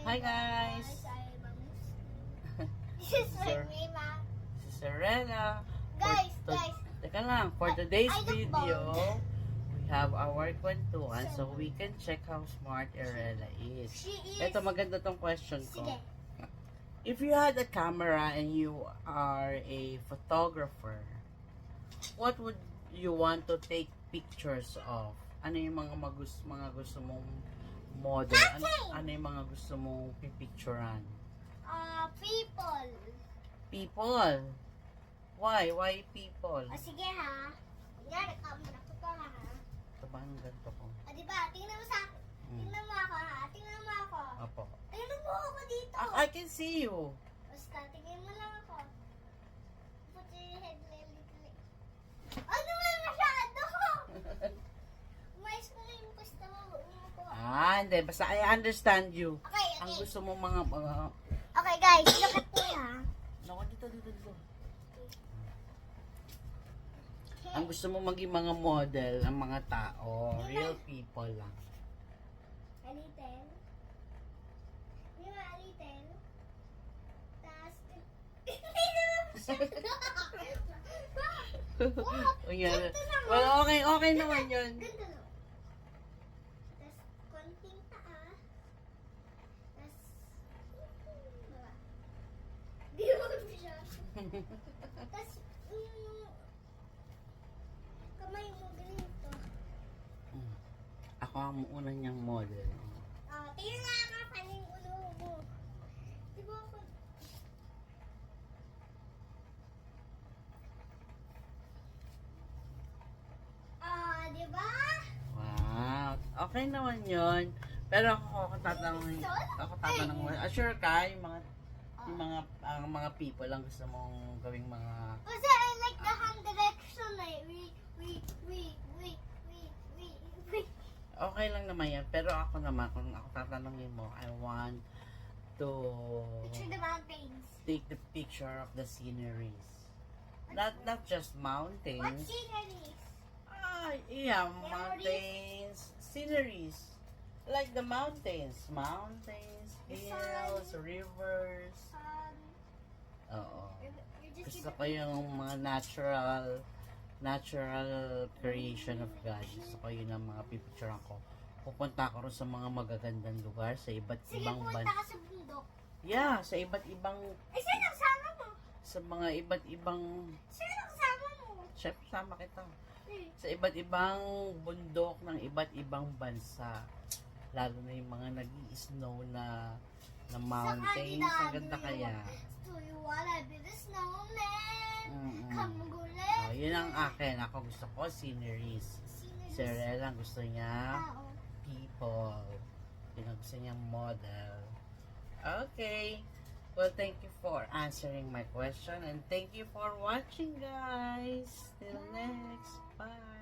Hi guys! This is my name, ah. Si Serena. Guys, guys. Teka lang, for today's I look video, we have our kwentuhan so we can check how smart Erela is. She is. Ito, maganda tong question ko. Sige. If you had a camera and you are a photographer, what would you want to take pictures of? Ano yung mga gusto mong model? Ano yung mga gusto mong pipicturean? People. People. Why? Why people? Sige ha. Yan, camera ko to ha. Ito ba ang ganito ko? Diba? Tingnan mo sa akin. Tingnan mo ako ha. Tingnan mo ako. Apo. Tingnan mo ako dito. I can see you. Basta, tingnan mo lang ako. Put your head little. Ano nga masyado? Mais ko na yung pasta mo. Hindi. Basta I understand you. Okay, Ang okay. gusto mo mga... Okay guys, look at me ha. Naku, dito. Ang gusto mo maging mga model, ang mga tao, real people lang. A little. Di ba, a little? Tas, Well, okay naman yun. Ganda no? Tas, konting taas. Tas, baba. Di mo siya. Tas, kamay mo ganito. Ako ang una niyang model. Tingnan nga ka, paano yung ulo mo? Di ba ako? Di ba? Wow. Okay naman yun. Pero ako tatanungin. Sure ka, yung mga people lang gusto mong gawing mga... Kasi I like the hand direction eh. Okay lang naman yan. Pero ako naman, kung ako tatanungin mo, I want to Picture the mountains. take the picture of the sceneries. Not just mountains. What sceneries? Yeah, mountains, sceneries. Like the mountains, hills, rivers. Oo. You're just Gusto ko yung mga natural creation of God. Gusto ko yun ang mga pipicturean ko. Pupunta ako rin sa mga magagandang lugar, sa iba't sige, ibang punta ka sa bundok. Yeah, sa iba't ibang, Sino kasama mo? sa mga iba't ibang, Sino kasama mo? syempre sama kita. Sa iba't ibang bundok ng iba't ibang bansa. Lalo na yung mga nag-i-snow na mountains. Ang ganda kaya. Do you wanna be the snowman? Mm-mm. Come gulit. Yun ang akin. Ako gusto ko sceneries. Si Rel ang gusto niya people. Yun ang gusto niyang model. Okay. Well, thank you for answering my question and thank you for watching, guys. Till next. Bye.